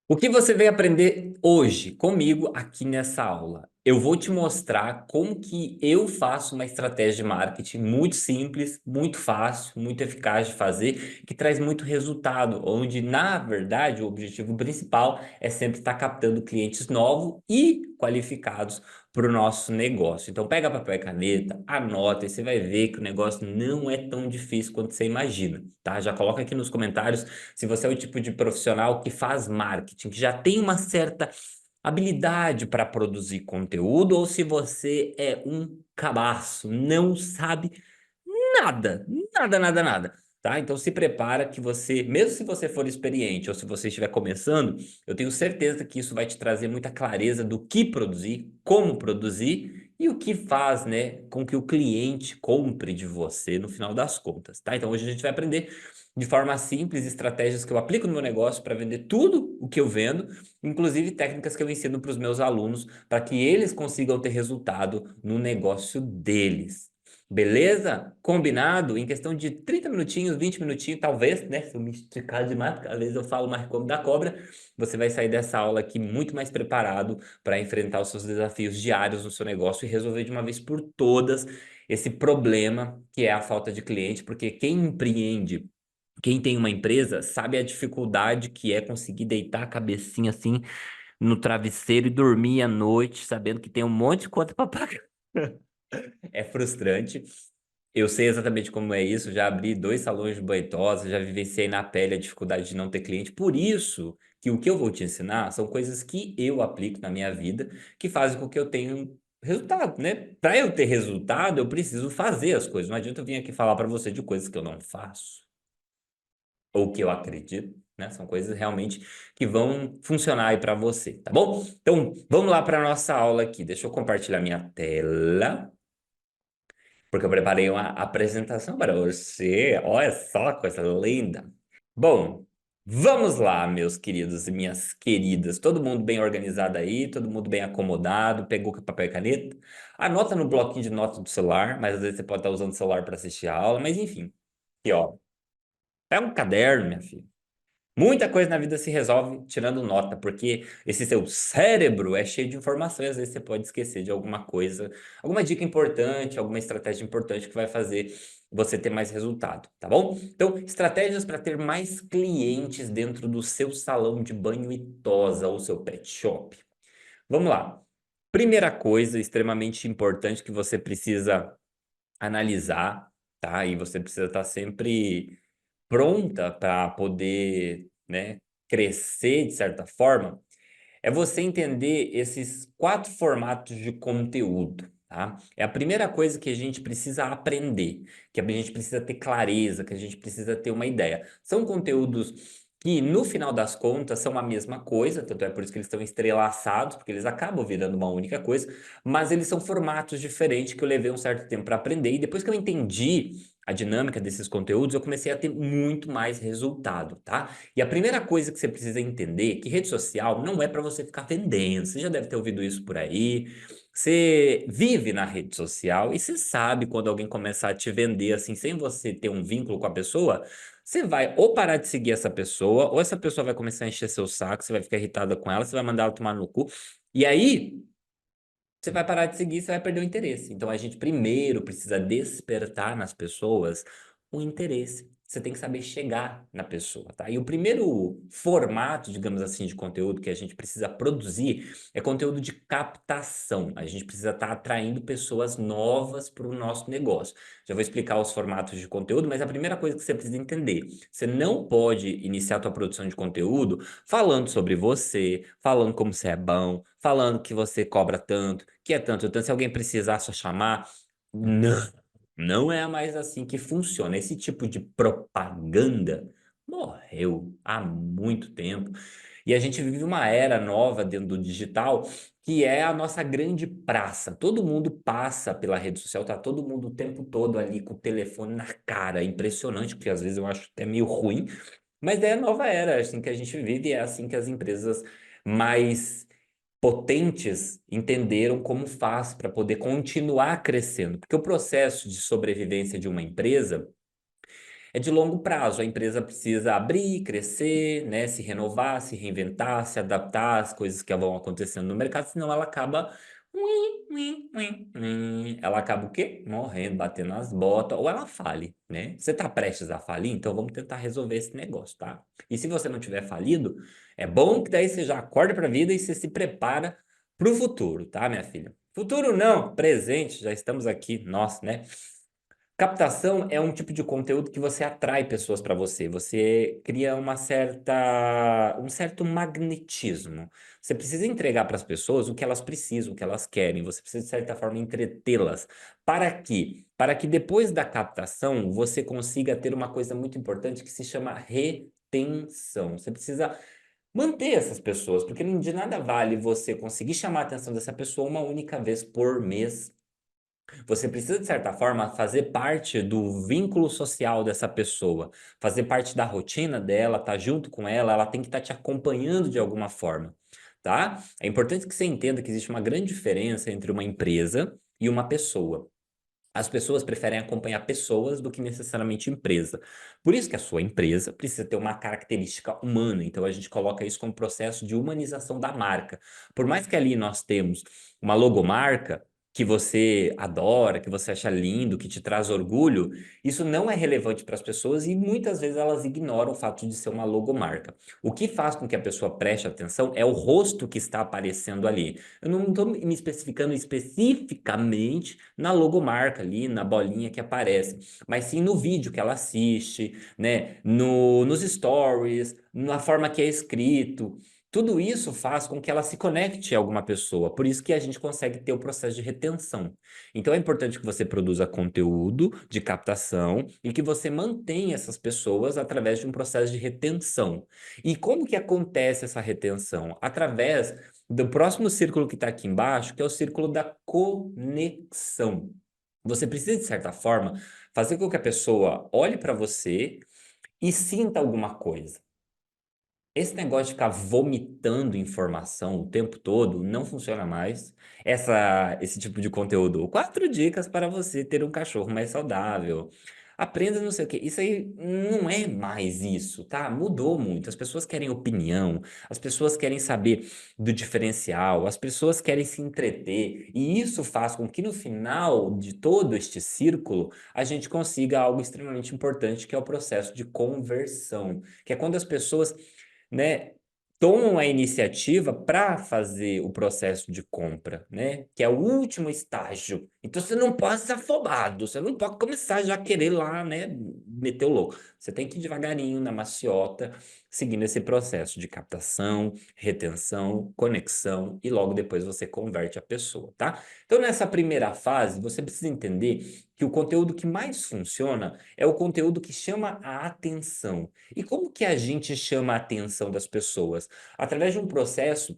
O que você veio aprender hoje comigo aqui nessa aula? Eu vou te mostrar como que eu faço uma estratégia de marketing muito simples, muito fácil, muito eficaz de fazer, que traz muito resultado, onde na verdade o objetivo principal é sempre estar captando clientes novos e qualificados para o nosso negócio. Então pega papel e caneta, anota e você vai ver que o negócio não é tão difícil quanto você imagina, tá? Já coloca aqui nos comentários se você é o tipo de profissional que faz marketing, que já tem uma certa habilidade para produzir conteúdo, ou se você é um cabaço, não sabe nada, nada. Tá? Então se prepara que você, mesmo se você for experiente ou se você estiver começando, eu tenho certeza que isso vai te trazer muita clareza do que produzir, como produzir e o que faz, né, com que o cliente compre de você no final das contas, tá? Então hoje a gente vai aprender de forma simples estratégias que eu aplico no meu negócio para vender tudo o que eu vendo, inclusive técnicas que eu ensino para os meus alunos para que eles consigam ter resultado no negócio deles. Beleza? Combinado? Em questão de 30 minutinhos, 20 minutinhos, talvez, né? Se eu me esticar demais, porque às vezes eu falo mais como da cobra, você vai sair dessa aula aqui muito mais preparado para enfrentar os seus desafios diários no seu negócio e resolver de uma vez por todas esse problema que é a falta de cliente, porque quem empreende, quem tem uma empresa, sabe a dificuldade que é conseguir deitar a cabecinha assim no travesseiro e dormir à noite, sabendo que tem um monte de conta para pagar. É frustrante. Eu sei exatamente como é isso. Já abri dois salões de banho tosa, já vivenciei na pele a dificuldade de não ter cliente. Por isso que o que eu vou te ensinar são coisas que eu aplico na minha vida, que fazem com que eu tenha um resultado, né? Para eu ter resultado, eu preciso fazer as coisas. Não adianta eu vir aqui falar para você de coisas que eu não faço ou que eu acredito, né? São coisas realmente que vão funcionar aí para você, tá bom? Então, vamos lá para nossa aula aqui. Deixa eu compartilhar minha tela porque eu preparei uma apresentação para você. Olha só, coisa linda. Bom, vamos lá, meus queridos e minhas queridas. Todo mundo bem organizado aí, todo mundo bem acomodado, pegou papel e caneta. Anota no bloquinho de notas do celular, mas às vezes você pode estar usando o celular para assistir a aula, mas enfim. Aqui, ó. Pega um caderno, minha filha. Muita coisa na vida se resolve tirando nota, porque esse seu cérebro é cheio de informações, às vezes você pode esquecer de alguma coisa, alguma dica importante, alguma estratégia importante que vai fazer você ter mais resultado, tá bom? Então, estratégias para ter mais clientes dentro do seu salão de banho e tosa ou seu pet shop. Vamos lá. Primeira coisa extremamente importante que você precisa analisar, tá? E você precisa estar sempre pronta para poder, né, crescer de certa forma, é você entender esses quatro formatos de conteúdo, tá? É a primeira coisa que a gente precisa aprender, que a gente precisa ter clareza, que a gente precisa ter uma ideia. São conteúdos que, no final das contas, são a mesma coisa, tanto é por isso que eles estão entrelaçados, porque eles acabam virando uma única coisa, mas eles são formatos diferentes que eu levei um certo tempo para aprender, e depois que eu entendi a dinâmica desses conteúdos, eu comecei a ter muito mais resultado, tá? E a primeira coisa que você precisa entender é que rede social não é para você ficar vendendo. Você já deve ter ouvido isso por aí. Você vive na rede social e você sabe quando alguém começar a te vender assim, sem você ter um vínculo com a pessoa, você vai ou parar de seguir essa pessoa, ou essa pessoa vai começar a encher seu saco, você vai ficar irritada com ela, você vai mandar ela tomar no cu. E aí, você vai parar de seguir, você vai perder o interesse. Então a gente primeiro precisa despertar nas pessoas o interesse. Você tem que saber chegar na pessoa, tá? E o primeiro formato, digamos assim, de conteúdo que a gente precisa produzir é conteúdo de captação. A gente precisa estar atraindo pessoas novas para o nosso negócio. Já vou explicar os formatos de conteúdo, mas a primeira coisa que você precisa entender, você não pode iniciar a tua produção de conteúdo falando sobre você, falando como você é bom, falando que você cobra tanto, que é tanto, tanto. Se alguém precisar só chamar, não, não é mais assim que funciona. Esse tipo de propaganda morreu há muito tempo. E a gente vive uma era nova dentro do digital, que é a nossa grande praça. Todo mundo passa pela rede social, tá todo mundo o tempo todo ali com o telefone na cara. É impressionante, porque às vezes eu acho até meio ruim, mas é a nova era, é assim que a gente vive, e é assim que as empresas mais potentes entenderam como faz para poder continuar crescendo. Porque o processo de sobrevivência de uma empresa É de longo prazo, a empresa precisa abrir, crescer, né, se renovar, se reinventar, se adaptar às coisas que vão acontecendo no mercado, senão ela acaba. Ela acaba o quê? Morrendo, batendo as botas, ou ela fale, né? Você está prestes a falir, então vamos tentar resolver esse negócio, tá? E se você não tiver falido, é bom que daí você já acorda para a vida e você se prepara para o futuro, tá, minha filha? Futuro não, presente, já estamos aqui, nós, né? Captação é um tipo de conteúdo que você atrai pessoas para você. Você cria um certo magnetismo. Você precisa entregar para as pessoas o que elas precisam, o que elas querem. Você precisa, de certa forma, entretê-las. Para quê? Para que depois da captação você consiga ter uma coisa muito importante que se chama retenção. Você precisa manter essas pessoas, porque de nada vale você conseguir chamar a atenção dessa pessoa uma única vez por mês. Você precisa, de certa forma, fazer parte do vínculo social dessa pessoa, fazer parte da rotina dela, estar junto com ela, ela tem que estar te acompanhando de alguma forma, tá? É importante que você entenda que existe uma grande diferença entre uma empresa e uma pessoa. As pessoas preferem acompanhar pessoas do que necessariamente empresa. Por isso que a sua empresa precisa ter uma característica humana. Então a gente coloca isso como processo de humanização da marca. Por mais que ali nós temos uma logomarca que você adora, que você acha lindo, que te traz orgulho, isso não é relevante para as pessoas e muitas vezes elas ignoram o fato de ser uma logomarca. O que faz com que a pessoa preste atenção é o rosto que está aparecendo ali. Eu não estou me especificando especificamente na logomarca ali, na bolinha que aparece, mas sim no vídeo que ela assiste, né? Nos stories, na forma que é escrito. Tudo isso faz com que ela se conecte a alguma pessoa. Por isso que a gente consegue ter o processo de retenção. Então é importante que você produza conteúdo de captação e que você mantenha essas pessoas através de um processo de retenção. E como que acontece essa retenção? Através do próximo círculo que está aqui embaixo, que é o círculo da conexão. Você precisa, de certa forma, fazer com que a pessoa olhe para você e sinta alguma coisa. Esse negócio de ficar vomitando informação o tempo todo não funciona mais. Esse tipo de conteúdo, 4 dicas para você ter um cachorro mais saudável. Aprenda não sei o quê. Isso aí não é mais isso, tá? Mudou muito. As pessoas querem opinião, as pessoas querem saber do diferencial, as pessoas querem se entreter. E isso faz com que no final de todo este círculo a gente consiga algo extremamente importante, que é o processo de conversão, que é quando as pessoas, né, tomam a iniciativa para fazer o processo de compra, né? Que é o último estágio. Então você não pode ser afobado, você não pode começar já a querer lá, né, meter o louco. Você tem que ir devagarinho na maciota, seguindo esse processo de captação, retenção, conexão e logo depois você converte a pessoa, tá? Então nessa primeira fase, você precisa entender que o conteúdo que mais funciona é o conteúdo que chama a atenção. E como que a gente chama a atenção das pessoas? Através de um processo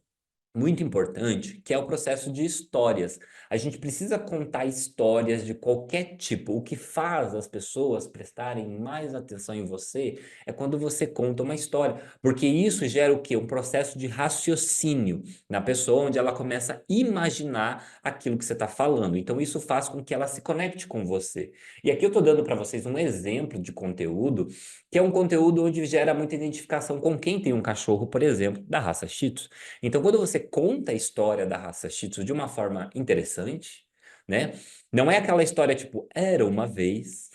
muito importante, que é o processo de histórias. A gente precisa contar histórias de qualquer tipo. O que faz as pessoas prestarem mais atenção em você é quando você conta uma história, porque isso gera o quê? Um processo de raciocínio na pessoa, onde ela começa a imaginar aquilo que você está falando. Então, isso faz com que ela se conecte com você. E aqui eu estou dando para vocês um exemplo de conteúdo, que é um conteúdo onde gera muita identificação com quem tem um cachorro, por exemplo, da raça Shih Tzu. Então, quando você conta a história da raça Shih Tzu de uma forma interessante, né? Não é aquela história tipo, era uma vez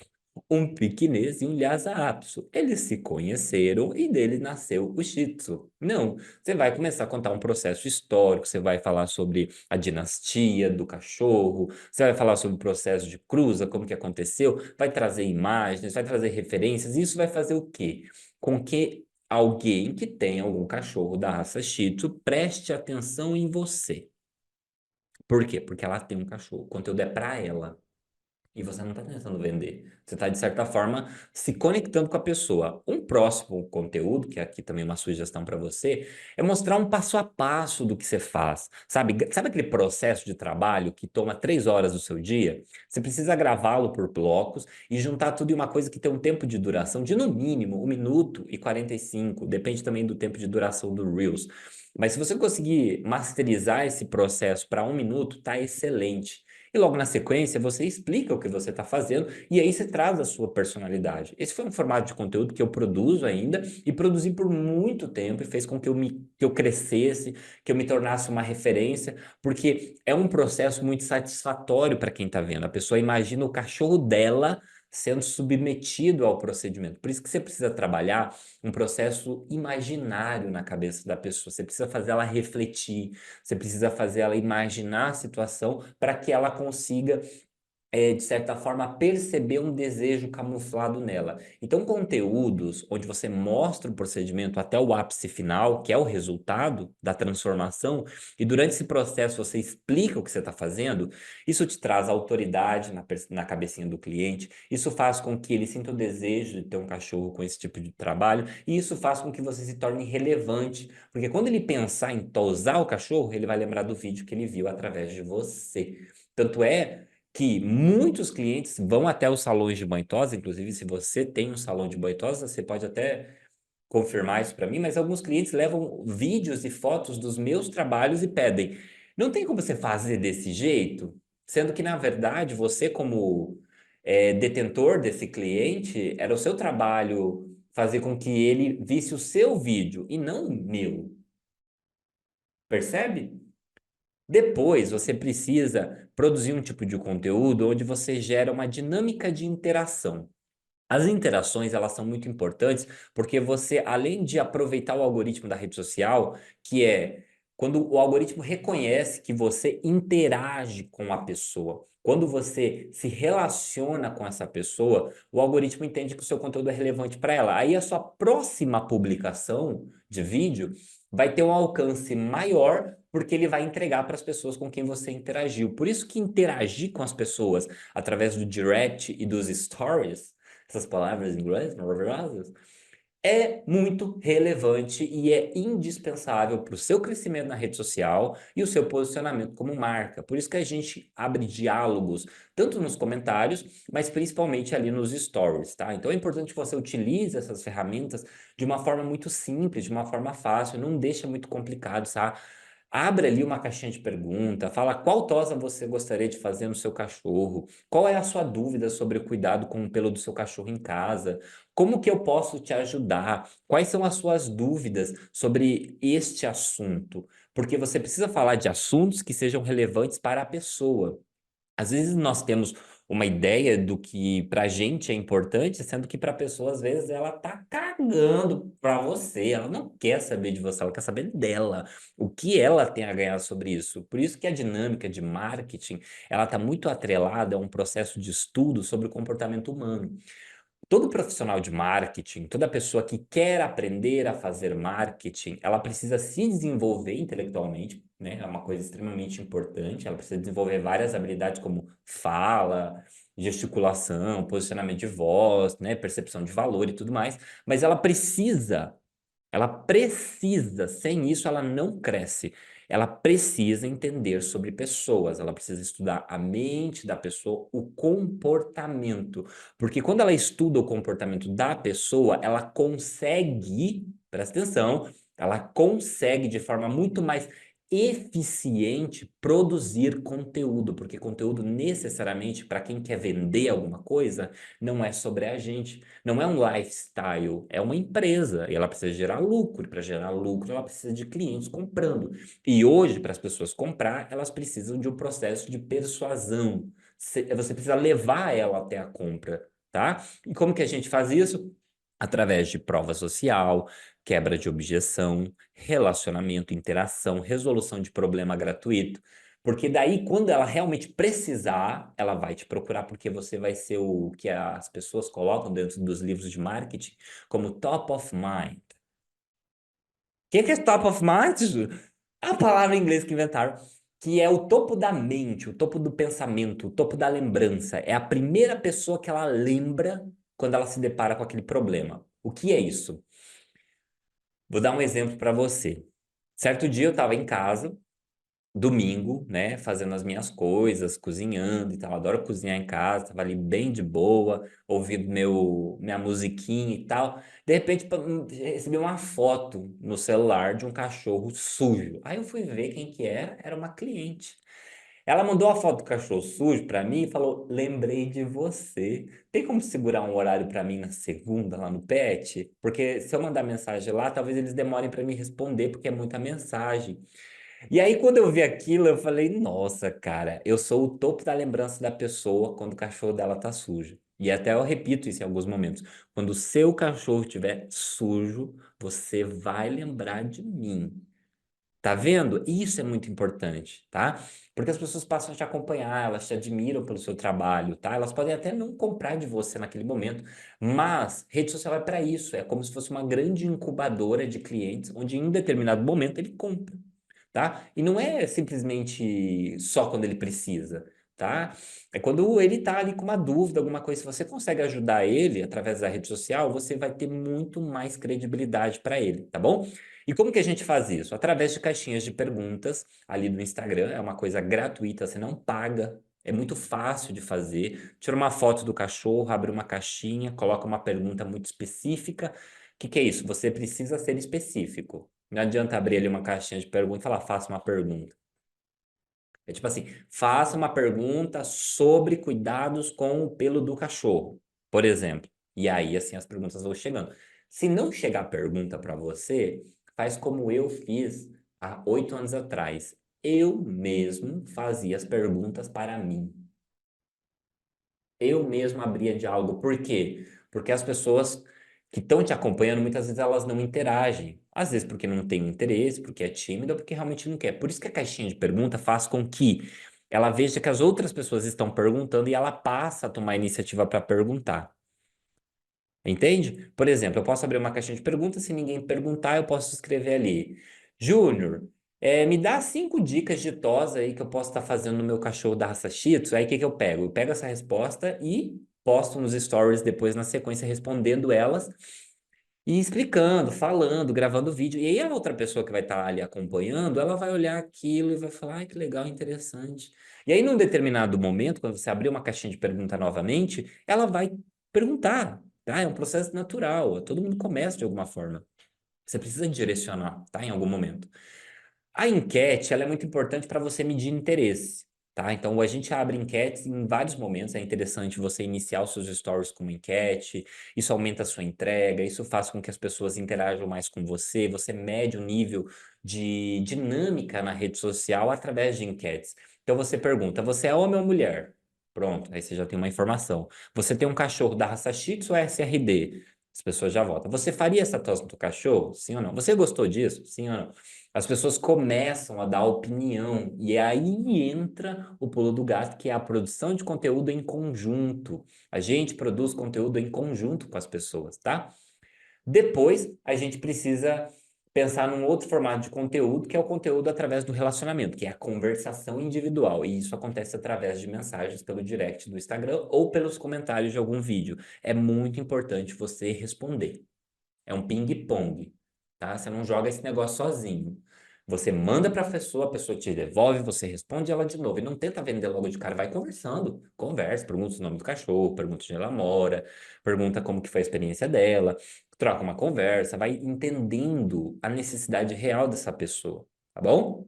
um piquinês e um Lhasa Apso. Eles se conheceram e dele nasceu o Shih Tzu. Não, você vai começar a contar um processo histórico, você vai falar sobre a dinastia do cachorro, você vai falar sobre o processo de cruza, como que aconteceu, vai trazer imagens, vai trazer referências, e isso vai fazer o quê? Com que alguém que tem algum cachorro da raça Shih Tzu preste atenção em você. Por quê? Porque ela tem um cachorro. O conteúdo é para ela. E você não está tentando vender. Você está, de certa forma, se conectando com a pessoa. Um próximo conteúdo, que aqui também é uma sugestão para você, é mostrar um passo a passo do que você faz. Sabe aquele processo de trabalho que toma 3 horas do seu dia? Você precisa gravá-lo por blocos e juntar tudo em uma coisa que tem um tempo de duração de, no mínimo, 1 minuto e 45. Depende também do tempo de duração do Reels. Mas se você conseguir masterizar esse processo para 1 minuto, tá excelente. E logo na sequência, você explica o que você está fazendo e aí você traz a sua personalidade. Esse foi um formato de conteúdo que eu produzo ainda e produzi por muito tempo e fez com que eu crescesse, que eu me tornasse uma referência, porque é um processo muito satisfatório para quem está vendo. A pessoa imagina o cachorro dela sendo submetido ao procedimento. Por isso que você precisa trabalhar um processo imaginário na cabeça da pessoa. Você precisa fazer ela refletir, você precisa fazer ela imaginar a situação para que ela consiga de certa forma, perceber um desejo camuflado nela. Então, conteúdos onde você mostra o procedimento até o ápice final, que é o resultado da transformação, e durante esse processo você explica o que você está fazendo, isso te traz autoridade na cabecinha do cliente, isso faz com que ele sinta o desejo de ter um cachorro com esse tipo de trabalho, e isso faz com que você se torne relevante, porque quando ele pensar em tosar o cachorro, ele vai lembrar do vídeo que ele viu através de você. Tanto é que muitos clientes vão até os salões de banho tosa, inclusive se você tem um salão de banho tosa, você pode até confirmar isso para mim, mas alguns clientes levam vídeos e fotos dos meus trabalhos e pedem, não tem como você fazer desse jeito? Sendo que, na verdade, você como detentor desse cliente, era o seu trabalho fazer com que ele visse o seu vídeo e não o meu, percebe? Depois, você precisa produzir um tipo de conteúdo onde você gera uma dinâmica de interação. As interações, elas são muito importantes porque você, além de aproveitar o algoritmo da rede social, que é quando o algoritmo reconhece que você interage com a pessoa, quando você se relaciona com essa pessoa, o algoritmo entende que o seu conteúdo é relevante para ela. Aí a sua próxima publicação de vídeo vai ter um alcance maior porque ele vai entregar para as pessoas com quem você interagiu. Por isso que interagir com as pessoas através do direct e dos stories, essas palavras em inglês maravilhosas, é muito relevante e é indispensável para o seu crescimento na rede social e o seu posicionamento como marca. Por isso que a gente abre diálogos, tanto nos comentários, mas principalmente ali nos stories, tá? Então é importante que você utilize essas ferramentas de uma forma muito simples, de uma forma fácil, não deixa muito complicado, sabe? Abre ali uma caixinha de pergunta, fala qual tosa você gostaria de fazer no seu cachorro, qual é a sua dúvida sobre o cuidado com o pelo do seu cachorro em casa, como que eu posso te ajudar, quais são as suas dúvidas sobre este assunto, porque você precisa falar de assuntos que sejam relevantes para a pessoa. Às vezes nós temos uma ideia do que pra gente é importante, sendo que pra pessoa, às vezes, ela tá cagando pra você, ela não quer saber de você, ela quer saber dela, o que ela tem a ganhar sobre isso. Por isso que a dinâmica de marketing, ela tá muito atrelada a um processo de estudo sobre o comportamento humano. Todo profissional de marketing, toda pessoa que quer aprender a fazer marketing, ela precisa se desenvolver intelectualmente, né? É uma coisa extremamente importante. Ela precisa desenvolver várias habilidades como fala, gesticulação, posicionamento de voz, né? Percepção de valor e tudo mais. Mas ela precisa, sem isso ela não cresce. Ela precisa entender sobre pessoas, ela precisa estudar a mente da pessoa, o comportamento. Porque quando ela estuda o comportamento da pessoa, ela consegue, presta atenção, ela consegue de forma muito mais eficiente produzir conteúdo, porque conteúdo necessariamente para quem quer vender alguma coisa não é sobre a gente. Não é um lifestyle, é uma empresa e ela precisa gerar lucro. Para gerar lucro, ela precisa de clientes comprando. E hoje, para as pessoas comprar, elas precisam de um processo de persuasão. Você precisa levar ela até a compra, tá? E como que a gente faz isso? Através de prova social, quebra de objeção, relacionamento, interação, resolução de problema gratuito. Porque daí, quando ela realmente precisar, ela vai te procurar, porque você vai ser o que as pessoas colocam dentro dos livros de marketing como top of mind. O que é top of mind? É a palavra em inglês que inventaram, que é o topo da mente, o topo do pensamento, o topo da lembrança. É a primeira pessoa que ela lembra quando ela se depara com aquele problema. O que é isso? Vou dar um exemplo para você. Certo dia eu estava em casa, domingo, né, fazendo as minhas coisas, cozinhando e tal. Adoro cozinhar em casa, tava ali bem de boa, ouvindo minha musiquinha e tal. De repente, recebi uma foto no celular de um cachorro sujo. Aí eu fui ver quem que era uma cliente. Ela mandou a foto do cachorro sujo pra mim e falou: lembrei de você. Tem como segurar um horário pra mim na segunda lá no Pet? Porque se eu mandar mensagem lá, talvez eles demorem pra me responder, porque é muita mensagem. E aí, quando eu vi aquilo, eu falei: nossa, cara, eu sou o topo da lembrança da pessoa quando o cachorro dela tá sujo. E até eu repito isso em alguns momentos. Quando o seu cachorro estiver sujo, você vai lembrar de mim. Tá vendo? Isso é muito importante, tá? Porque as pessoas passam a te acompanhar, elas te admiram pelo seu trabalho, tá? Elas podem até não comprar de você naquele momento, mas rede social é para isso, é como se fosse uma grande incubadora de clientes, onde em um determinado momento ele compra, tá? E não é simplesmente só quando ele precisa, tá? É quando ele tá ali com uma dúvida, alguma coisa, se você consegue ajudar ele através da rede social, você vai ter muito mais credibilidade para ele, tá bom? E como que a gente faz isso? Através de caixinhas de perguntas ali no Instagram, é uma coisa gratuita, você não paga, é muito fácil de fazer. Tira uma foto do cachorro, abre uma caixinha, coloca uma pergunta muito específica. O que que é isso? Você precisa ser específico. Não adianta abrir ali uma caixinha de perguntas e falar, faça uma pergunta. É tipo assim, faça uma pergunta sobre cuidados com o pelo do cachorro, por exemplo. E aí, assim, as perguntas vão chegando. Se não chegar pergunta para você, faz como eu fiz há 8 anos atrás. Eu mesmo fazia as perguntas para mim. Eu mesmo abria diálogo. Por quê? Porque as pessoas que estão te acompanhando, muitas vezes elas não interagem. Às vezes porque não tem interesse, porque é tímida ou porque realmente não quer. Por isso que a caixinha de pergunta faz com que ela veja que as outras pessoas estão perguntando e ela passa a tomar a iniciativa para perguntar. Entende? Por exemplo, eu posso abrir uma caixinha de perguntas, se ninguém perguntar, eu posso escrever ali. Júnior, me dá 5 dicas de tosa aí que eu posso estar fazendo no meu cachorro da raça Shih Tzu. Aí o que que eu pego? Eu pego essa resposta e posto nos stories depois na sequência respondendo elas e explicando, falando, gravando vídeo. E aí a outra pessoa que vai estar ali acompanhando, ela vai olhar aquilo e vai falar, ai, que legal, interessante. E aí, num determinado momento, quando você abrir uma caixinha de pergunta novamente, ela vai perguntar, tá? É um processo natural, todo mundo começa de alguma forma. Você precisa direcionar, tá? Em algum momento. A enquete, ela é muito importante para você medir interesse, tá? Então, a gente abre enquetes em vários momentos. É interessante você iniciar os seus stories com uma enquete. Isso aumenta a sua entrega, isso faz com que as pessoas interajam mais com você. Você mede o nível de dinâmica na rede social através de enquetes. Então, você pergunta: você é homem ou mulher? Pronto, aí você já tem uma informação. Você tem um cachorro da raça Shih Tzu ou SRD? As pessoas já votam. Você faria essa tosse no teu cachorro? Sim ou não? Você gostou disso? Sim ou não? As pessoas começam a dar opinião, e aí entra o pulo do gato, que é a produção de conteúdo em conjunto. A gente produz conteúdo em conjunto com as pessoas, tá? Depois, a gente precisa pensar num outro formato de conteúdo, que é o conteúdo através do relacionamento, que é a conversação individual. E isso acontece através de mensagens pelo direct do Instagram ou pelos comentários de algum vídeo. É muito importante você responder. É um ping-pong, tá? Você não joga esse negócio sozinho. Você manda para a pessoa te devolve, você responde ela de novo. E não tenta vender logo de cara, vai conversando. Conversa, pergunta o nome do cachorro, pergunta onde ela mora, pergunta como que foi a experiência dela, troca uma conversa, vai entendendo a necessidade real dessa pessoa, tá bom?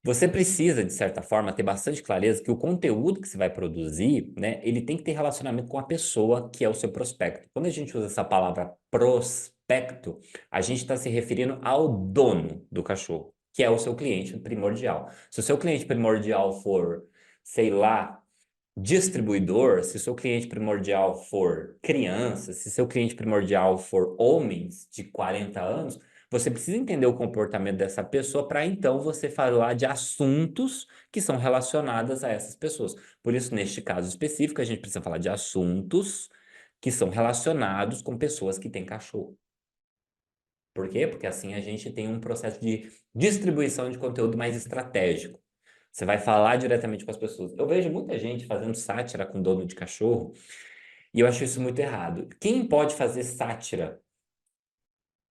Você precisa, de certa forma, ter bastante clareza que o conteúdo que você vai produzir, né, ele tem que ter relacionamento com a pessoa que é o seu prospecto. Quando a gente usa essa palavra prospecto, a gente está se referindo ao dono do cachorro, que é o seu cliente primordial. Se o seu cliente primordial for, sei lá, distribuidor, se o seu cliente primordial for criança, se seu cliente primordial for homens de 40 anos, você precisa entender o comportamento dessa pessoa para então você falar de assuntos que são relacionados a essas pessoas. Por isso, neste caso específico, a gente precisa falar de assuntos que são relacionados com pessoas que têm cachorro. Por quê? Porque assim a gente tem um processo de distribuição de conteúdo mais estratégico. Você vai falar diretamente com as pessoas. Eu vejo muita gente fazendo sátira com dono de cachorro e eu acho isso muito errado. Quem pode fazer sátira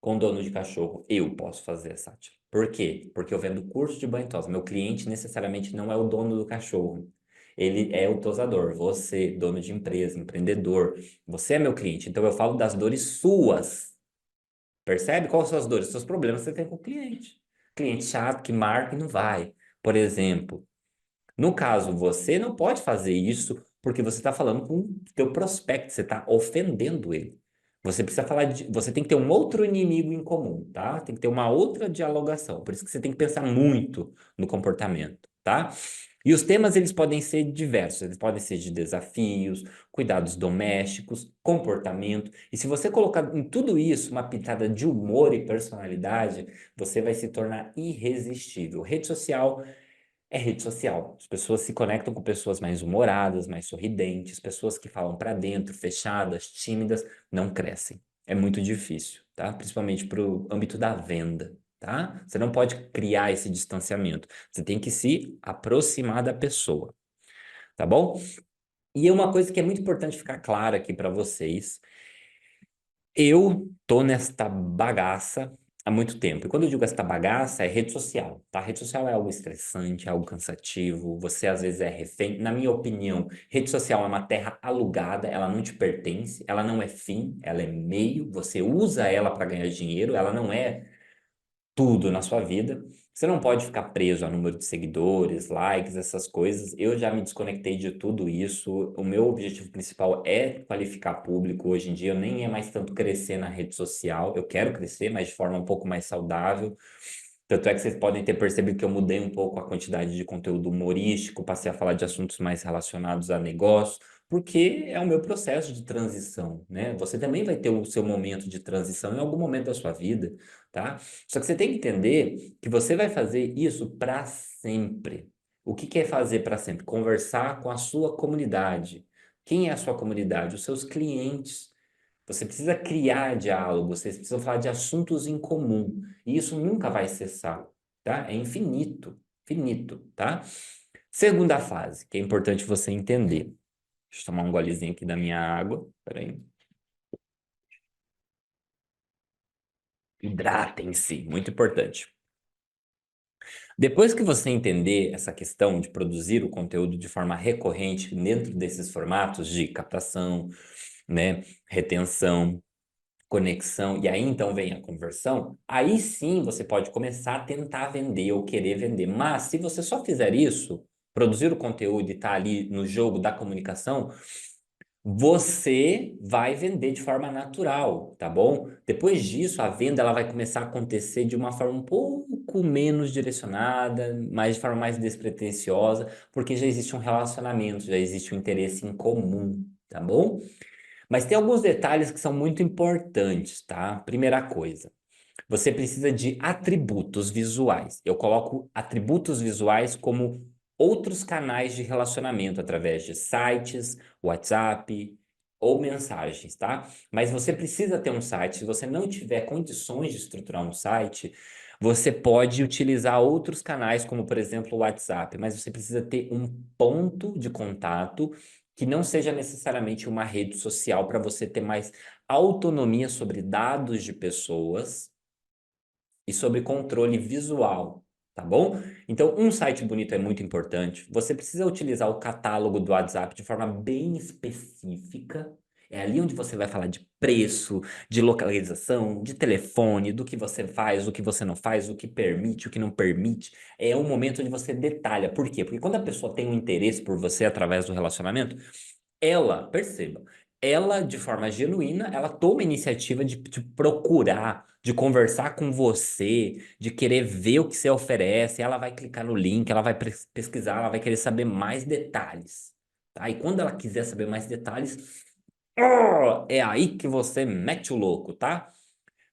com dono de cachorro? Eu posso fazer a sátira. Por quê? Porque eu vendo curso de banho e tosa. Meu cliente necessariamente não é o dono do cachorro. Ele é o tosador. Você, dono de empresa, empreendedor, você é meu cliente. Então eu falo das dores suas. Percebe? Quais são as dores? Seus problemas que você tem com o cliente. Cliente chato que marca e não vai. Por exemplo. No caso, você não pode fazer isso porque você está falando com o teu prospect, você está ofendendo ele. Você precisa falar você tem que ter um outro inimigo em comum, tá? Tem que ter uma outra dialogação. Por isso que você tem que pensar muito no comportamento, tá? E os temas, eles podem ser diversos. Eles podem ser de desafios, cuidados domésticos, comportamento. E se você colocar em tudo isso uma pitada de humor e personalidade, você vai se tornar irresistível. Rede social é rede social. As pessoas se conectam com pessoas mais humoradas, mais sorridentes, pessoas que falam para dentro, fechadas, tímidas, não crescem. É muito difícil, tá? Principalmente para o âmbito da venda, tá? Você não pode criar esse distanciamento. Você tem que se aproximar da pessoa, tá bom? E uma coisa que é muito importante ficar clara aqui para vocês, eu tô nesta bagaça há muito tempo. E quando eu digo esta bagaça, é rede social, tá? Rede social é algo estressante, é algo cansativo, você às vezes é refém. Na minha opinião, rede social é uma terra alugada, ela não te pertence, ela não é fim, ela é meio, você usa ela para ganhar dinheiro, ela não é tudo na sua vida. Você não pode ficar preso a número de seguidores, likes, essas coisas. Eu já me desconectei de tudo isso. O meu objetivo principal é qualificar público. Hoje em dia, eu nem é mais tanto crescer na rede social. Eu quero crescer, mas de forma um pouco mais saudável. Tanto é que vocês podem ter percebido que eu mudei um pouco a quantidade de conteúdo humorístico, passei a falar de assuntos mais relacionados a negócio, porque é o meu processo de transição, né? Você também vai ter o seu momento de transição em algum momento da sua vida, tá? Só que você tem que entender que você vai fazer isso para sempre. O que que é fazer para sempre? Conversar com a sua comunidade. Quem é a sua comunidade? Os seus clientes. Você precisa criar diálogo, vocês precisam falar de assuntos em comum. E isso nunca vai cessar, tá? É infinito, finito, tá? Segunda fase, que é importante você entender. Deixa eu tomar um golezinho aqui da minha água. Peraí. Hidratem-se, muito importante. Depois que você entender essa questão de produzir o conteúdo de forma recorrente dentro desses formatos de captação, né, retenção, conexão, e aí então vem a conversão, aí sim você pode começar a tentar vender ou querer vender. Mas se você só fizer isso, produzir o conteúdo e estar ali no jogo da comunicação, você vai vender de forma natural, tá bom? Depois disso, a venda ela vai começar a acontecer de uma forma um pouco menos direcionada, mas de forma mais despretensiosa, porque já existe um relacionamento, já existe um interesse em comum, tá bom? Mas tem alguns detalhes que são muito importantes, tá? Primeira coisa, você precisa de atributos visuais. Eu coloco atributos visuais como outros canais de relacionamento através de sites, WhatsApp ou mensagens, tá? Mas você precisa ter um site. Se você não tiver condições de estruturar um site, você pode utilizar outros canais, como por exemplo o WhatsApp, mas você precisa ter um ponto de contato que não seja necessariamente uma rede social para você ter mais autonomia sobre dados de pessoas e sobre controle visual, tá bom? Então, um site bonito é muito importante. Você precisa utilizar o catálogo do WhatsApp de forma bem específica. É ali onde você vai falar de preço, de localização, de telefone, do que você faz, o que você não faz, o que permite, o que não permite. É um momento onde você detalha. Por quê? Porque quando a pessoa tem um interesse por você através do relacionamento, ela, perceba, ela, de forma genuína, ela toma a iniciativa de procurar, de conversar com você, de querer ver o que você oferece. Ela vai clicar no link, ela vai pesquisar, ela vai querer saber mais detalhes, tá? E quando ela quiser saber mais detalhes, é aí que você mete o louco, tá?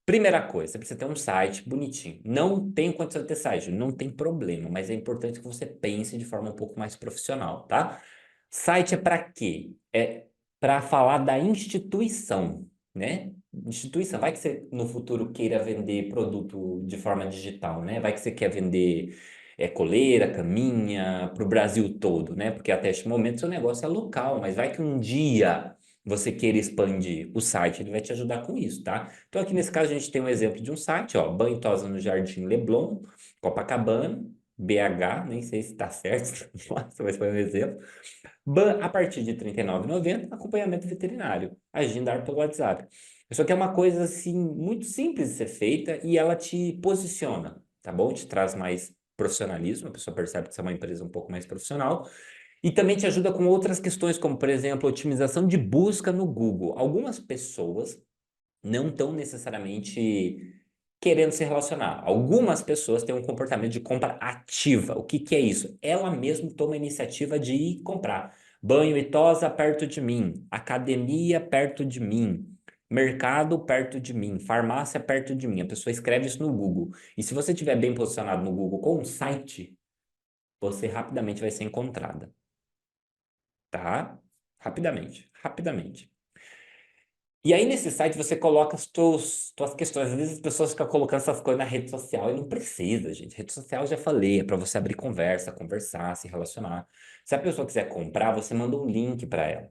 Primeira coisa, você precisa ter um site bonitinho. Não tem condição de ter site, não tem problema, mas é importante que você pense de forma um pouco mais profissional, tá? Site é para quê? É para falar da instituição, né? Instituição. Vai que você no futuro queira vender produto de forma digital, né? Vai que você quer vender coleira, caminha para o Brasil todo, né? Porque até este momento seu negócio é local, mas vai que um dia você queira expandir o site, ele vai te ajudar com isso, tá? Então aqui nesse caso a gente tem um exemplo de um site, ó, Banho e Tosa no Jardim Leblon, Copacabana, BH, nem sei se está certo, mas foi um exemplo. A partir de R$ 39,90, acompanhamento veterinário, agendar pelo WhatsApp. Isso aqui é uma coisa assim muito simples de ser feita e ela te posiciona, tá bom? Te traz mais profissionalismo, a pessoa percebe que você é uma empresa um pouco mais profissional, e também te ajuda com outras questões, como, por exemplo, otimização de busca no Google. Algumas pessoas não estão necessariamente querendo se relacionar. Algumas pessoas têm um comportamento de compra ativa. O que que é isso? Ela mesma toma a iniciativa de ir comprar. Banho e tosa perto de mim, academia perto de mim, mercado perto de mim, farmácia perto de mim. A pessoa escreve isso no Google. E se você estiver bem posicionado no Google com um site, você rapidamente vai ser encontrada, tá? Rapidamente, rapidamente. E aí, nesse site, você coloca as tuas questões. Às vezes as pessoas ficam colocando essas coisas na rede social e não precisa, gente. Rede social, eu já falei, é para você abrir conversa, conversar, se relacionar. Se a pessoa quiser comprar, você manda um link para ela.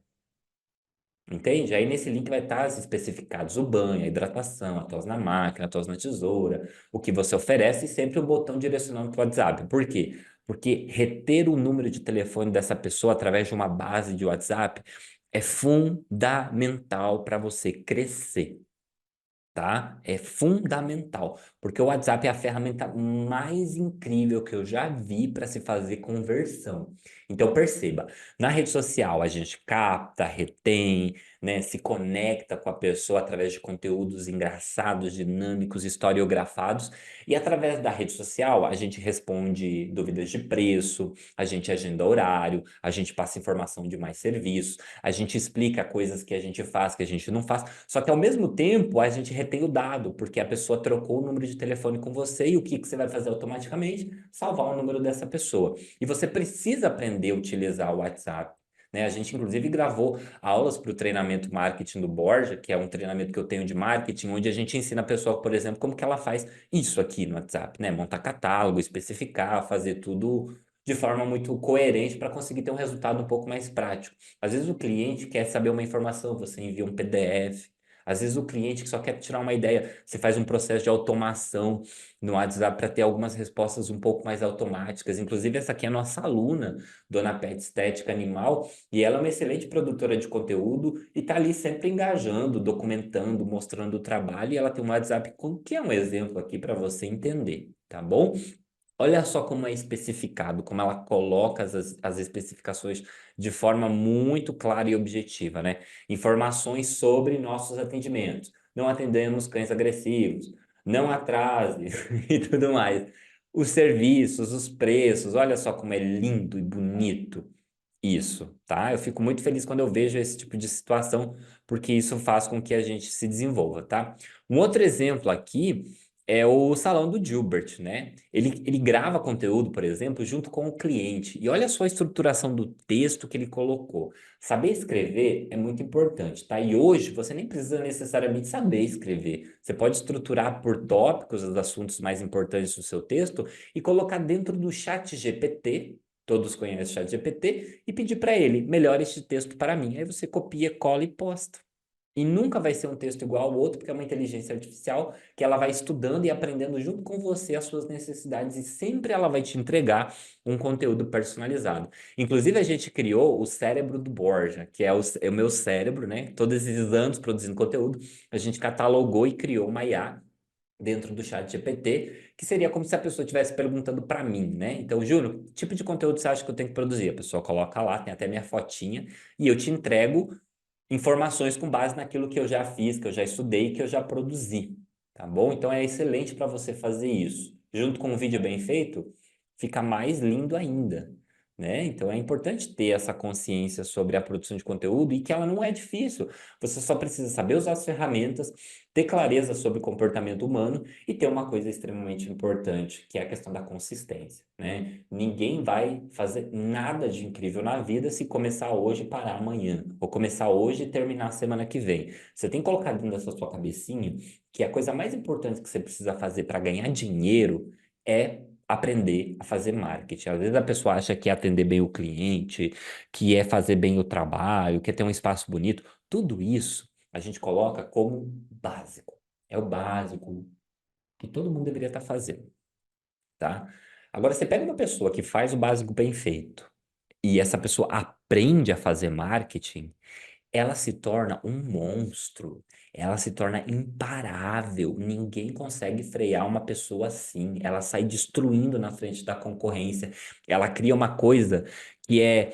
Entende? Aí nesse link vai estar os especificados, o banho, a hidratação, a tosse na máquina, a tosse na tesoura, o que você oferece e sempre o botão direcionando para o WhatsApp. Por quê? Porque reter o número de telefone dessa pessoa através de uma base de WhatsApp é fundamental para você crescer, tá? É fundamental, porque o WhatsApp é a ferramenta mais incrível que eu já vi para se fazer conversão. Então perceba, na rede social a gente capta, retém, né, se conecta com a pessoa através de conteúdos engraçados, dinâmicos, historiografados, e através da rede social a gente responde dúvidas de preço, a gente agenda horário, a gente passa informação de mais serviços, a gente explica coisas que a gente faz, que a gente não faz. Só que ao mesmo tempo a gente retém o dado, porque a pessoa trocou o número de telefone com você e o que que você vai fazer automaticamente? Salvar o número dessa pessoa. E você precisa aprender a utilizar o WhatsApp. Né? A gente, inclusive, gravou aulas para o treinamento marketing do Borja, que é um treinamento que eu tenho de marketing, onde a gente ensina a pessoa, por exemplo, como que ela faz isso aqui no WhatsApp, né? Montar catálogo, especificar, fazer tudo de forma muito coerente para conseguir ter um resultado um pouco mais prático. Às vezes o cliente quer saber uma informação, você envia um PDF. Às vezes o cliente que só quer tirar uma ideia, você faz um processo de automação no WhatsApp para ter algumas respostas um pouco mais automáticas. Inclusive, essa aqui é a nossa aluna, Dona Pet Estética Animal, e ela é uma excelente produtora de conteúdo e está ali sempre engajando, documentando, mostrando o trabalho. E ela tem um WhatsApp que é um exemplo aqui para você entender, tá bom? Olha só como é especificado, como ela coloca as especificações de forma muito clara e objetiva, né? Informações sobre nossos atendimentos. Não atendemos cães agressivos, não atrase e tudo mais. Os serviços, os preços, olha só como é lindo e bonito. Isso, tá? Eu fico muito feliz quando eu vejo esse tipo de situação, porque isso faz com que a gente se desenvolva, tá? Um outro exemplo aqui é o salão do Gilbert, né? Ele grava conteúdo, por exemplo, junto com o cliente. E olha só a estruturação do texto que ele colocou. Saber escrever é muito importante, tá? E hoje você nem precisa necessariamente saber escrever. Você pode estruturar por tópicos os assuntos mais importantes do seu texto e colocar dentro do chat GPT. Todos conhecem o ChatGPT e pedir para ele, melhore este texto para mim. Aí você copia, cola e posta. E nunca vai ser um texto igual ao outro, porque é uma inteligência artificial que ela vai estudando e aprendendo junto com você as suas necessidades e sempre ela vai te entregar um conteúdo personalizado. Inclusive, a gente criou o cérebro do Borja, que é o meu cérebro, né? Todos esses anos produzindo conteúdo, a gente catalogou e criou uma IA dentro do chat GPT, que seria como se a pessoa estivesse perguntando para mim, né? Então, Júlio, que tipo de conteúdo você acha que eu tenho que produzir? A pessoa coloca lá, tem até minha fotinha, e eu te entrego informações com base naquilo que eu já fiz, que eu já estudei, que eu já produzi, tá bom? Então é excelente para você fazer isso. Junto com um vídeo bem feito, fica mais lindo ainda, né? Então é importante ter essa consciência sobre a produção de conteúdo e que ela não é difícil. Você só precisa saber usar as ferramentas, ter clareza sobre o comportamento humano e ter uma coisa extremamente importante, que é a questão da consistência, né? Ninguém vai fazer nada de incrível na vida se começar hoje e parar amanhã, ou começar hoje e terminar semana que vem. Você tem que colocar dentro dessa sua cabecinha que a coisa mais importante que você precisa fazer para ganhar dinheiro é aprender a fazer marketing. Às vezes a pessoa acha que é atender bem o cliente, que é fazer bem o trabalho, que é ter um espaço bonito. Tudo isso a gente coloca como básico. É o básico que todo mundo deveria estar fazendo, tá? Agora, você pega uma pessoa que faz o básico bem feito e essa pessoa aprende a fazer marketing, ela se torna um monstro. Ela se torna imparável. Ninguém consegue frear uma pessoa assim. Ela sai destruindo na frente da concorrência. Ela cria uma coisa que é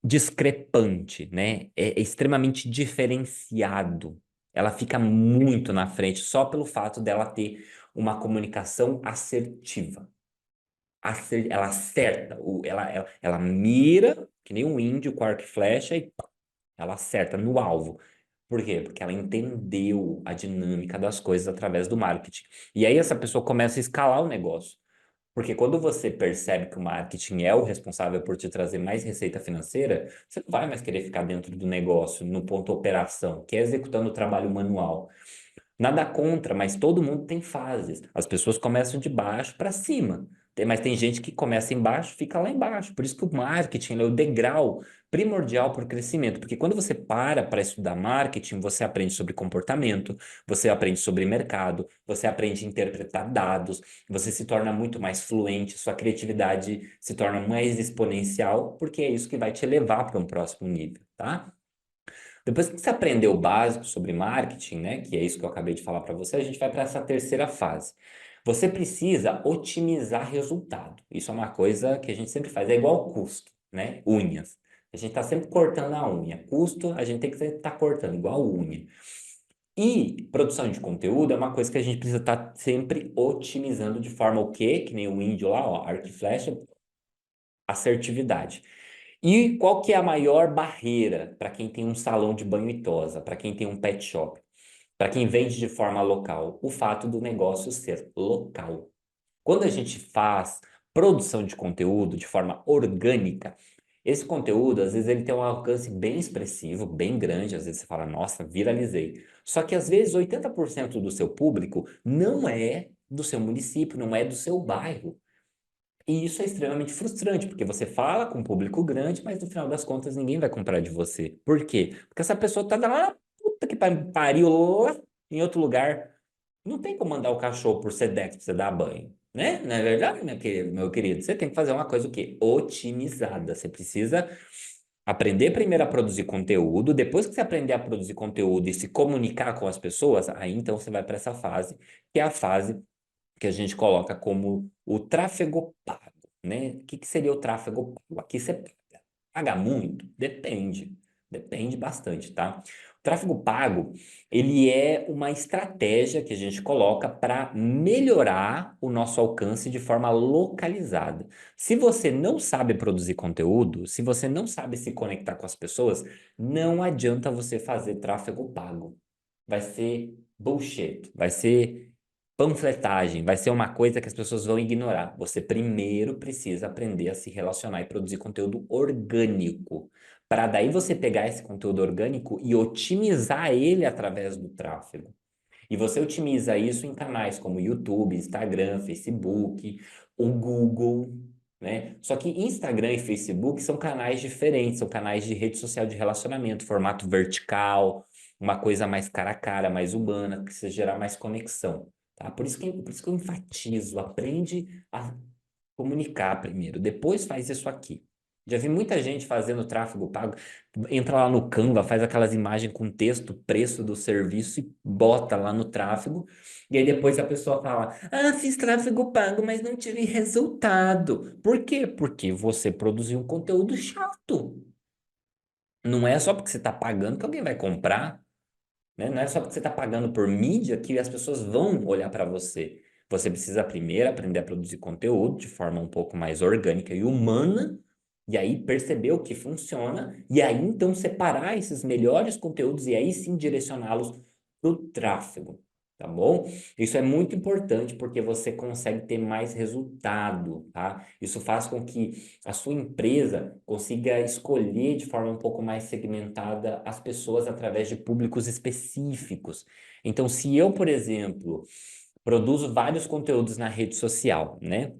discrepante, né? É extremamente diferenciado. Ela fica muito na frente só pelo fato dela ter uma comunicação assertiva. Ela acerta, ela mira, que nem um índio com arco e flecha, e pá, ela acerta no alvo. Por quê? Porque ela entendeu a dinâmica das coisas através do marketing. E aí essa pessoa começa a escalar o negócio. Porque quando você percebe que o marketing é o responsável por te trazer mais receita financeira, você não vai mais querer ficar dentro do negócio, no ponto operação, que é executando o trabalho manual. Nada contra, mas todo mundo tem fases. As pessoas começam de baixo para cima. Mas tem gente que começa embaixo, fica lá embaixo. Por isso que o marketing ele é o degrau primordial para o crescimento. Porque quando você para estudar marketing, você aprende sobre comportamento, você aprende sobre mercado, você aprende a interpretar dados, você se torna muito mais fluente, sua criatividade se torna mais exponencial, porque é isso que vai te levar para um próximo nível, tá? Depois que você aprender o básico sobre marketing, né, que é isso que eu acabei de falar para você, a gente vai para essa terceira fase. Você precisa otimizar resultado. Isso é uma coisa que a gente sempre faz, é igual custo, né? Unhas. A gente está sempre cortando a unha. Custo, a gente tem que estar cortando, igual unha. E produção de conteúdo é uma coisa que a gente precisa estar sempre otimizando de forma o quê? Que nem o índio lá, ó, arco e flecha, assertividade. E qual que é a maior barreira para quem tem um salão de banho e tosa, para quem tem um pet shop, para quem vende de forma local? O fato do negócio ser local. Quando a gente faz produção de conteúdo de forma orgânica, esse conteúdo, às vezes, ele tem um alcance bem expressivo, bem grande. Às vezes você fala, nossa, viralizei. Só que, às vezes, 80% do seu público não é do seu município, não é do seu bairro. E isso é extremamente frustrante, porque você fala com um público grande, mas no final das contas ninguém vai comprar de você. Por quê? Porque essa pessoa tá lá, puta que pariu, lá em outro lugar. Não tem como mandar o cachorro por Sedex pra você dar banho, né? Não é verdade, meu querido? Você tem que fazer uma coisa o quê? Otimizada. Você precisa aprender primeiro a produzir conteúdo. Depois que você aprender a produzir conteúdo e se comunicar com as pessoas, aí então você vai para essa fase, que é a fase que a gente coloca como o tráfego pago, né? O que seria o tráfego pago? Aqui você paga muito? Depende. Depende bastante, tá? O tráfego pago, ele é uma estratégia que a gente coloca para melhorar o nosso alcance de forma localizada. Se você não sabe produzir conteúdo, se você não sabe se conectar com as pessoas, não adianta você fazer tráfego pago. Vai ser bullshit, vai ser panfletagem, vai ser uma coisa que as pessoas vão ignorar. Você primeiro precisa aprender a se relacionar e produzir conteúdo orgânico, para daí você pegar esse conteúdo orgânico e otimizar ele através do tráfego. E você otimiza isso em canais como YouTube, Instagram, Facebook, o Google, né? Só que Instagram e Facebook são canais diferentes, são canais de rede social de relacionamento, formato vertical, uma coisa mais cara a cara, mais humana, que precisa gerar mais conexão, tá? Por isso que eu enfatizo, aprende a comunicar primeiro, depois faz isso aqui. Já vi muita gente fazendo tráfego pago, entra lá no Canva, faz aquelas imagens com texto, preço do serviço e bota lá no tráfego. E aí depois a pessoa fala: Ah, fiz tráfego pago, mas não tive resultado. Por quê? Porque você produziu um conteúdo chato. Não é só porque você está pagando que alguém vai comprar, né? Não é só porque você está pagando por mídia que as pessoas vão olhar para você. Você precisa primeiro aprender a produzir conteúdo de forma um pouco mais orgânica e humana, e aí perceber o que funciona, e aí então separar esses melhores conteúdos e aí sim direcioná-los para o tráfego, tá bom? Isso é muito importante porque você consegue ter mais resultado, tá? Isso faz com que a sua empresa consiga escolher de forma um pouco mais segmentada as pessoas através de públicos específicos. Então, se eu, por exemplo, produzo vários conteúdos na rede social, né?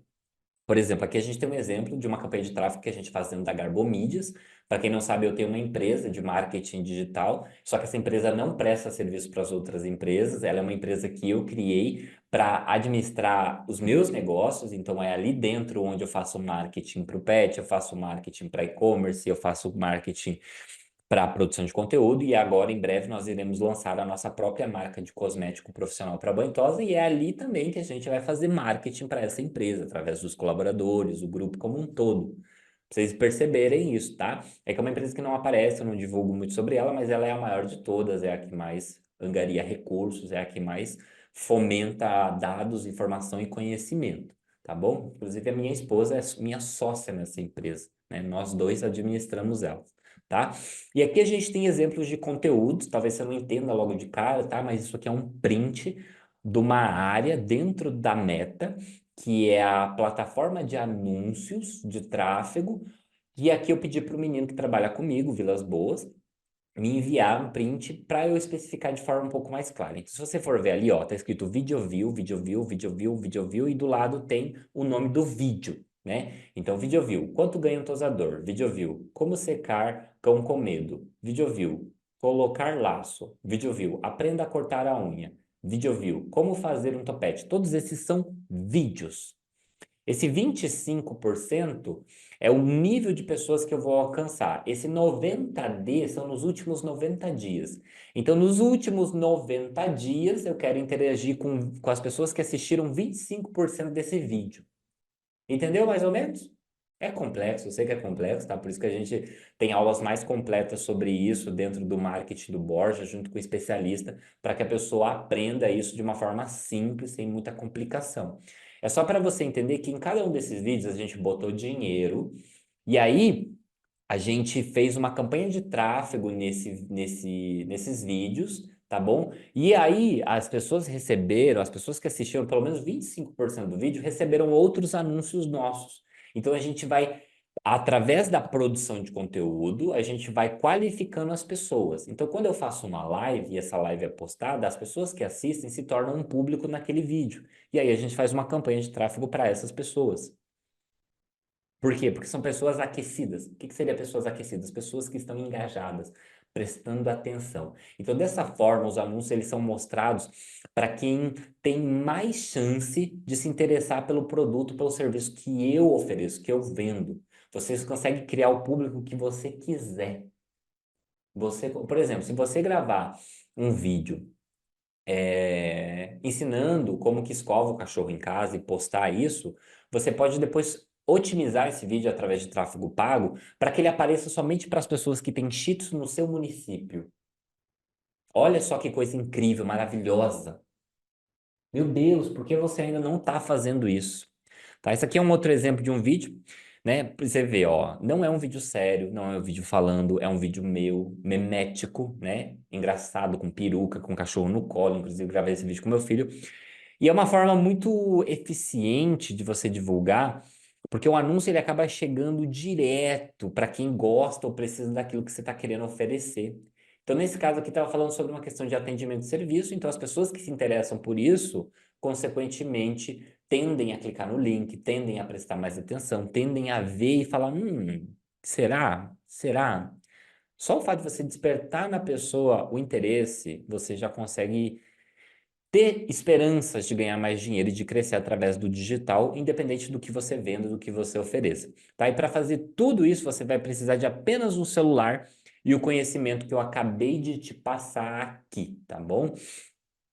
Por exemplo, aqui a gente tem um exemplo de uma campanha de tráfego que a gente faz dentro da Garbomídias. Para quem não sabe, eu tenho uma empresa de marketing digital, só que essa empresa não presta serviço para as outras empresas. Ela é uma empresa que eu criei para administrar os meus negócios. Então, é ali dentro onde eu faço marketing para o pet, eu faço marketing para e-commerce, eu faço marketing para a produção de conteúdo e agora em breve nós iremos lançar a nossa própria marca de cosmético profissional para banho e tosa e é ali também que a gente vai fazer marketing para essa empresa, através dos colaboradores, o grupo como um todo. Pra vocês perceberem isso, tá? É que é uma empresa que não aparece, eu não divulgo muito sobre ela, mas ela é a maior de todas, é a que mais angaria recursos, é a que mais fomenta dados, informação e conhecimento, tá bom? Inclusive, a minha esposa é minha sócia nessa empresa, né? Nós dois administramos ela, tá? E aqui a gente tem exemplos de conteúdos, talvez você não entenda logo de cara, tá? Mas isso aqui é um print de uma área dentro da Meta, que é a plataforma de anúncios de tráfego. E aqui eu pedi para o menino que trabalha comigo, Vilas Boas, me enviar um print para eu especificar de forma um pouco mais clara. Então, se você for ver ali, ó, tá escrito vídeo view, vídeo view, vídeo view, vídeo view, e do lado tem o nome do vídeo, né? Então, vídeo view, quanto ganha um tosador? Vídeo view, como secar cão com medo? Vídeo view, colocar laço? Vídeo view, aprenda a cortar a unha? Vídeo view, como fazer um topete? Todos esses são vídeos. Esse 25% é o nível de pessoas que eu vou alcançar. Esse 90D são nos últimos 90 dias. Então, nos últimos 90 dias, eu quero interagir com as pessoas que assistiram 25% desse vídeo. Entendeu mais ou menos? É complexo, eu sei que é complexo, tá? Por isso que a gente tem aulas mais completas sobre isso dentro do marketing do Borja, junto com o especialista, para que a pessoa aprenda isso de uma forma simples, sem muita complicação. É só para você entender que em cada um desses vídeos a gente botou dinheiro, e aí a gente fez uma campanha de tráfego nesses vídeos, tá bom? E aí as pessoas receberam, as pessoas que assistiram pelo menos 25% do vídeo, receberam outros anúncios nossos. Então a gente vai, através da produção de conteúdo, a gente vai qualificando as pessoas. Então quando eu faço uma live e essa live é postada, as pessoas que assistem se tornam um público naquele vídeo. E aí a gente faz uma campanha de tráfego para essas pessoas. Por quê? Porque são pessoas aquecidas. O que que seria pessoas aquecidas? Pessoas que estão engajadas, prestando atenção. Então, dessa forma, os anúncios eles são mostrados para quem tem mais chance de se interessar pelo produto, pelo serviço que eu ofereço, que eu vendo. Você consegue criar o público que você quiser. Você, por exemplo, se você gravar um vídeo ensinando como que escova o cachorro em casa e postar isso, você pode depois otimizar esse vídeo através de tráfego pago para que ele apareça somente para as pessoas que têm Cheetos no seu município. Olha só que coisa incrível, maravilhosa. Meu Deus, por que você ainda não está fazendo isso? Tá, esse aqui é um outro exemplo de um vídeo, né? Pra você ver, ó, não é um vídeo sério, não é um vídeo falando, é um vídeo meu, memético, né? Engraçado, com peruca, com cachorro no colo, inclusive gravei esse vídeo com meu filho. E é uma forma muito eficiente de você divulgar, porque o anúncio ele acaba chegando direto para quem gosta ou precisa daquilo que você está querendo oferecer. Então, nesse caso aqui, estava falando sobre uma questão de atendimento de serviço, então as pessoas que se interessam por isso, consequentemente, tendem a clicar no link, tendem a prestar mais atenção, tendem a ver e falar: será? Será? Só o fato de você despertar na pessoa o interesse, você já consegue ter esperanças de ganhar mais dinheiro e de crescer através do digital, independente do que você venda, do que você ofereça, tá? E para fazer tudo isso, você vai precisar de apenas um celular e o conhecimento que eu acabei de te passar aqui, tá bom?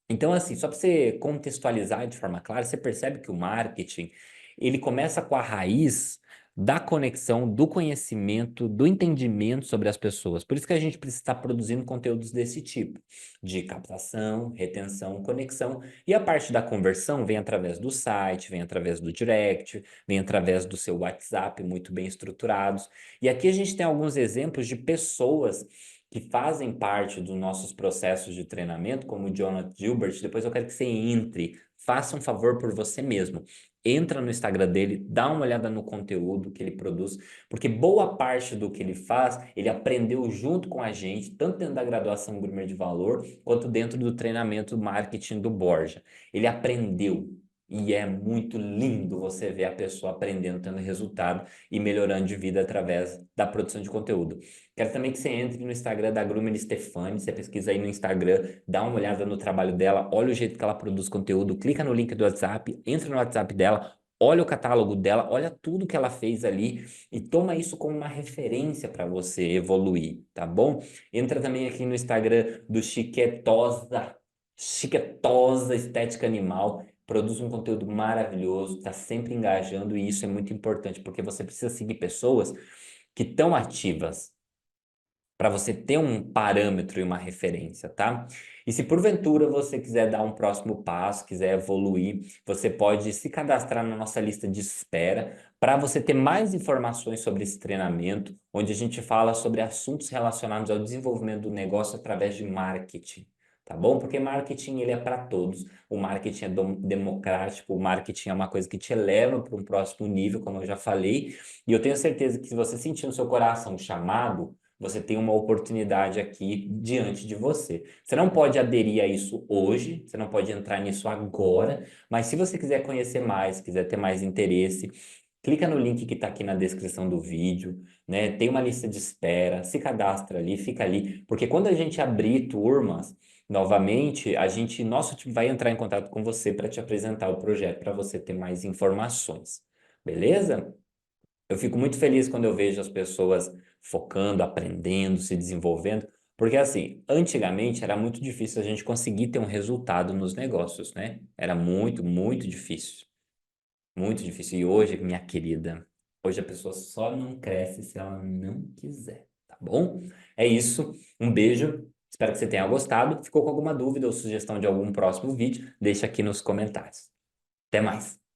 Então, assim, só para você contextualizar de forma clara, você percebe que o marketing, ele começa com a raiz da conexão, do conhecimento, do entendimento sobre as pessoas. Por isso que a gente precisa estar produzindo conteúdos desse tipo, de captação, retenção, conexão. E a parte da conversão vem através do site, vem através do direct, vem através do seu WhatsApp, muito bem estruturados. E aqui a gente tem alguns exemplos de pessoas que fazem parte dos nossos processos de treinamento, como o Jonathan Gilbert. Depois eu quero que você entre, faça um favor por você mesmo. Entra no Instagram dele, dá uma olhada no conteúdo que ele produz, porque boa parte do que ele faz, ele aprendeu junto com a gente, tanto dentro da graduação Gourmet de Valor, quanto dentro do treinamento marketing do Borja. Ele aprendeu. E é muito lindo você ver a pessoa aprendendo, tendo resultado e melhorando de vida através da produção de conteúdo. Quero também que você entre no Instagram da Grummer Stefani, você pesquisa aí no Instagram, dá uma olhada no trabalho dela, olha o jeito que ela produz conteúdo, clica no link do WhatsApp, entra no WhatsApp dela, olha o catálogo dela, olha tudo que ela fez ali e toma isso como uma referência para você evoluir, tá bom? Entra também aqui no Instagram do Chiquetosa, Chiquetosa Estética Animal. Produz um conteúdo maravilhoso, tá sempre engajando e isso é muito importante, porque você precisa seguir pessoas que estão ativas, para você ter um parâmetro e uma referência, tá? E se porventura você quiser dar um próximo passo, quiser evoluir, você pode se cadastrar na nossa lista de espera para você ter mais informações sobre esse treinamento, onde a gente fala sobre assuntos relacionados ao desenvolvimento do negócio através de marketing. Tá bom? Porque marketing ele é para todos. O marketing é democrático, o marketing é uma coisa que te eleva para um próximo nível, como eu já falei. E eu tenho certeza que se você sentir no seu coração um chamado, você tem uma oportunidade aqui diante de você. Você não pode aderir a isso hoje, você não pode entrar nisso agora, mas se você quiser conhecer mais, quiser ter mais interesse, clica no link que está aqui na descrição do vídeo, né? Tem uma lista de espera, se cadastra ali, fica ali, porque quando a gente abrir turmas, novamente, nosso time vai entrar em contato com você para te apresentar o projeto, para você ter mais informações. Beleza? Eu fico muito feliz quando eu vejo as pessoas focando, aprendendo, se desenvolvendo, porque assim, antigamente era muito difícil a gente conseguir ter um resultado nos negócios, né? Era muito, muito difícil. Muito difícil. E hoje, minha querida, hoje a pessoa só não cresce se ela não quiser, tá bom? É isso. Um beijo. Espero que você tenha gostado. Ficou com alguma dúvida ou sugestão de algum próximo vídeo? Deixa aqui nos comentários. Até mais.